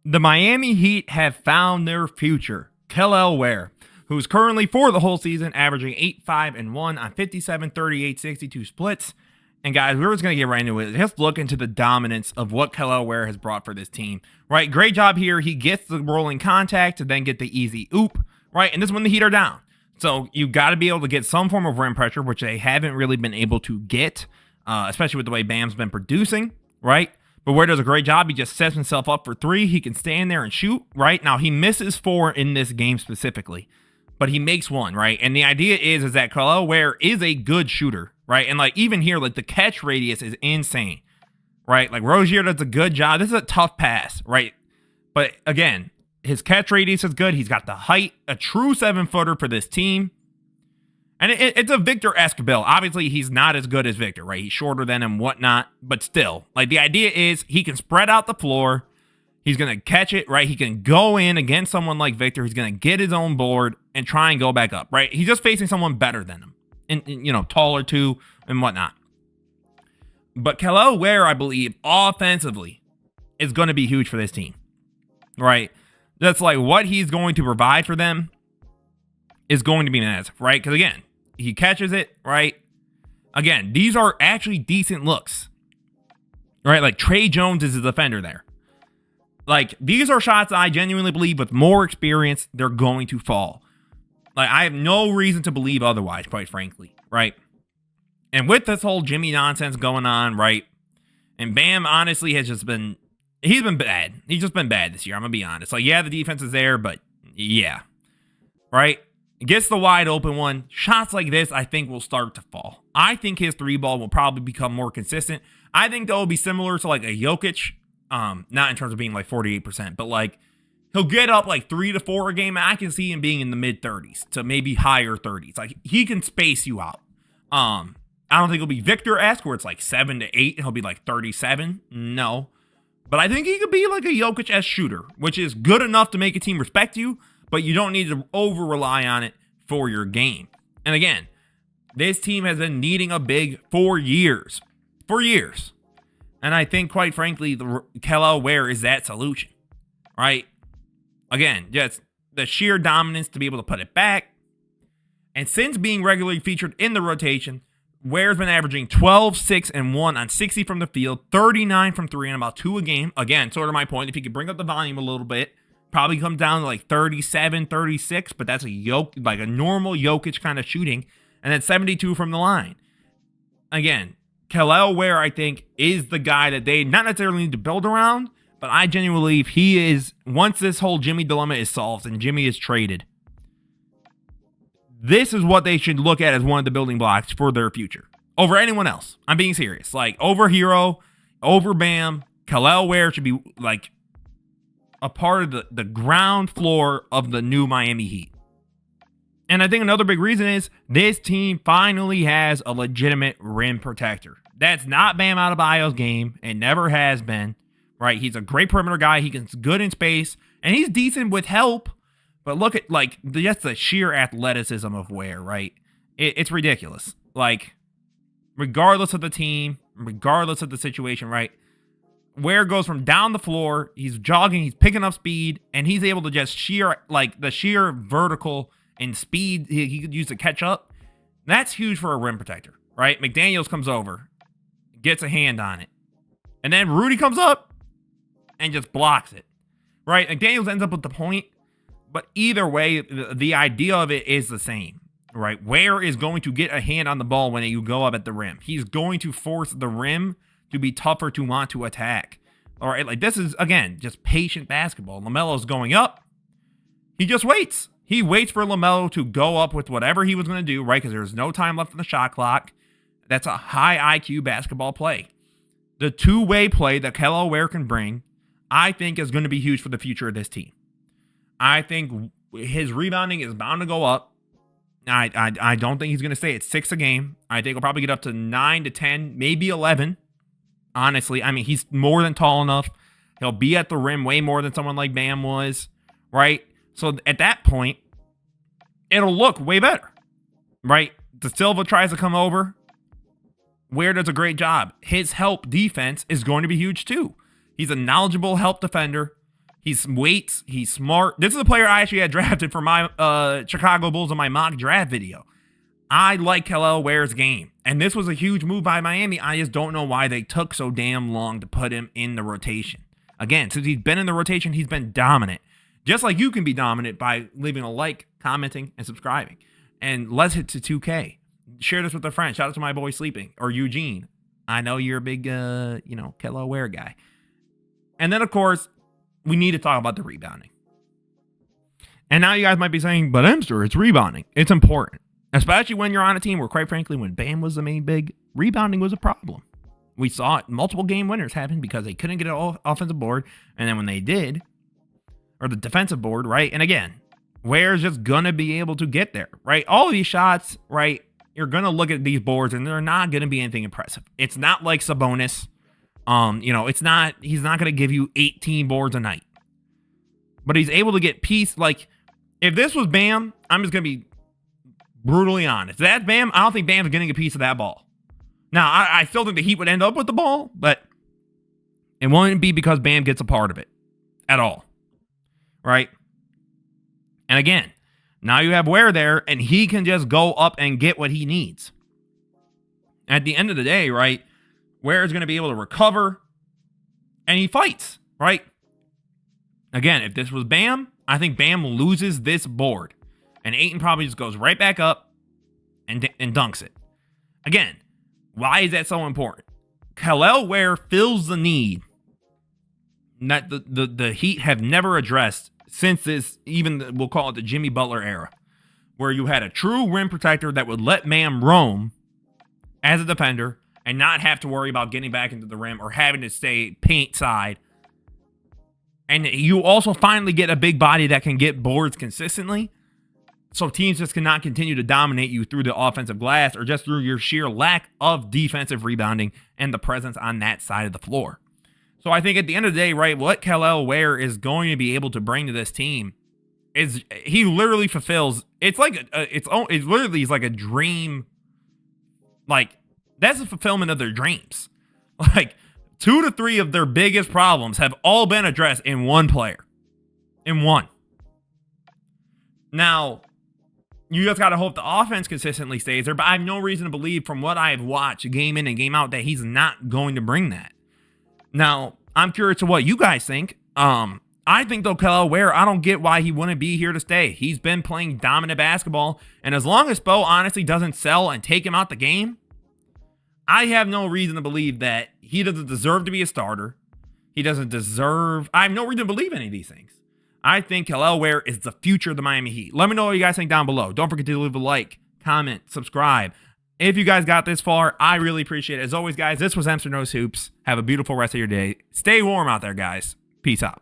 The Miami Heat have found their future. Kel'el Ware, who's currently for the whole season averaging 8-5-1 on 57, 38, 62 splits. And guys, we're just going to get right into it. Just look into the dominance of what Kel'el Ware has brought for this team. Right, great job here. He gets the rolling contact to then get the easy oop. Right, and this is when the Heat are down. So you got to be able to get some form of rim pressure, which they haven't really been able to get, especially with the way Bam's been producing. Right. But Ware does a great job. He just sets himself up for three. He can stand there and shoot, right? Now, he misses 4 in this game specifically, but he makes 1, right? And the idea is that Kel'el Ware is a good shooter, right? And, like, even here, like, the catch radius is insane, right? Like, Rozier does a good job. This is a tough pass, right? But, again, his catch radius is good. He's got the height, a true 7-footer for this team. And it's a Victor-esque build. Obviously, he's not as good as Victor, right? He's shorter than him, whatnot. But still, like, the idea is he can spread out the floor. He's going to catch it, right? He can go in against someone like Victor. He's going to get his own board and try and go back up, right? He's just facing someone better than him. And taller too and whatnot. But Kel'el Ware, I believe, offensively is going to be huge for this team, right? That's like what he's going to provide for them is going to be massive, right? Because again, he catches it, right? Again, these are actually decent looks, right? Like Trey Jones is a defender there. Like, these are shots I genuinely believe with more experience, they're going to fall. Like, I have no reason to believe otherwise, quite frankly, right? And with this whole Jimmy nonsense going on, right? And Bam honestly has just been, he's been bad. He's just been bad this year, I'm going to be honest. Like, yeah, the defense is there, but yeah, right? Gets the wide open one. Shots like this, I think, will start to fall. I think his 3-ball will probably become more consistent. I think that will be similar to like a Jokic, not in terms of being like 48%, but like he'll get up like 3 to 4 a game. And I can see him being in the mid 30s to maybe higher 30s. Like, he can space you out. I don't think it'll be Victor-esque where it's like 7 to 8 and he'll be like 37. No, but I think he could be like a Jokic-esque shooter, which is good enough to make a team respect you, but you don't need to over-rely on it for your game. And again, this team has been needing a big for years. For years. And I think, quite frankly, the Kel'el Ware is that solution. Right? Again, just the sheer dominance to be able to put it back. And since being regularly featured in the rotation, Ware's been averaging 12, 6, and 1 on 60 from the field, 39 from 3, and about 2 a game. Again, sort of my point. If you could bring up the volume a little bit, probably comes down to like 37, 36, but that's like a normal Jokic kind of shooting. And then 72 from the line. Again, Kel'el Ware, I think, is the guy that they not necessarily need to build around, but I genuinely believe he is, once this whole Jimmy dilemma is solved and Jimmy is traded, this is what they should look at as one of the building blocks for their future. Over anyone else. I'm being serious. Like, over Hero, over Bam, Kel'el Ware should be like a part of the ground floor of the new Miami Heat. And I think another big reason is this team finally has a legitimate rim protector. That's not Bam Adebayo's game. It never has been, right? He's a great perimeter guy. He's good in space, and he's decent with help. But look at, like, just the sheer athleticism of Ware, right? It's ridiculous. Like, regardless of the team, regardless of the situation, right? Ware goes from down the floor, he's jogging, he's picking up speed, and he's able to just sheer vertical and speed he could use to catch up. That's huge for a rim protector, right? McDaniels comes over, gets a hand on it, and then Rudy comes up and just blocks it, right? McDaniels ends up with the point, but either way, the idea of it is the same, right? Ware is going to get a hand on the ball when you go up at the rim. He's going to force the rim to be tougher to want to attack. All right, like, this is, again, just patient basketball. LaMelo's going up. He just waits. He waits for LaMelo to go up with whatever he was going to do, right? Because there's no time left in the shot clock. That's a high IQ basketball play. The two-way play that Kel'el Ware can bring, I think, is going to be huge for the future of this team. I think his rebounding is bound to go up. I don't think he's going to stay at 6 a game. I think he'll probably get up to 9 to 10, maybe 11. Honestly, I mean, he's more than tall enough. He'll be at the rim way more than someone like Bam was, right? So at that point, it'll look way better, right? De Silva tries to come over. Ware does a great job. His help defense is going to be huge too. He's a knowledgeable help defender. He's waits. He's smart. This is a player I actually had drafted for my Chicago Bulls in my mock draft video. I like Kel'el Ware's game. And this was a huge move by Miami. I just don't know why they took so damn long to put him in the rotation. Again, since he's been in the rotation, he's been dominant. Just like you can be dominant by leaving a like, commenting, and subscribing. And let's hit to 2K. Share this with a friend. Shout out to my boy Sleeping or Eugene. I know you're a big, Kel'el Ware guy. And then, of course, we need to talk about the rebounding. And now you guys might be saying, but Emster, it's rebounding. It's important. Especially when you're on a team where, quite frankly, when Bam was the main big, rebounding was a problem. We saw it. Multiple game winners happen because they couldn't get an offensive board. And then when they did, or the defensive board, right? And again, Ware's just going to be able to get there, right? All of these shots, right? You're going to look at these boards and they're not going to be anything impressive. It's not like Sabonis. He's not going to give you 18 boards a night. But he's able to get piece. Like, if this was Bam, I'm just going to be brutally honest. If that's Bam, I don't think Bam's getting a piece of that ball. Now, I still think the Heat would end up with the ball, but it won't be because Bam gets a part of it at all. Right? And again, now you have Ware there, and he can just go up and get what he needs. At the end of the day, right, Ware is going to be able to recover, and he fights, right? Again, if this was Bam, I think Bam loses this board, and Ayton probably just goes right back up and dunks it. Again, why is that so important? Kel'el Ware fills the need that the Heat have never addressed since this, we'll call it the Jimmy Butler era, where you had a true rim protector that would let Bam roam as a defender and not have to worry about getting back into the rim or having to stay paint side. And you also finally get a big body that can get boards consistently, so teams just cannot continue to dominate you through the offensive glass or just through your sheer lack of defensive rebounding and the presence on that side of the floor. So I think at the end of the day, right, what Kel'el Ware is going to be able to bring to this team is he literally fulfills. It's like it's literally like a dream. Like, that's a fulfillment of their dreams. Like, 2 to 3 of their biggest problems have all been addressed in one player. In one. Now, you just got to hope the offense consistently stays there, but I have no reason to believe from what I've watched game in and game out that he's not going to bring that. Now, I'm curious to what you guys think. I think, though, Kel'el Ware, I don't get why he wouldn't be here to stay. He's been playing dominant basketball, and as long as Spo honestly doesn't sell and take him out the game, I have no reason to believe that he doesn't deserve to be a starter. He doesn't deserve... I have no reason to believe any of these things. I think Kel'el Ware is the future of the Miami Heat. Let me know what you guys think down below. Don't forget to leave a like, comment, subscribe. If you guys got this far, I really appreciate it. As always, guys, this was Amster Knows Hoops. Have a beautiful rest of your day. Stay warm out there, guys. Peace out.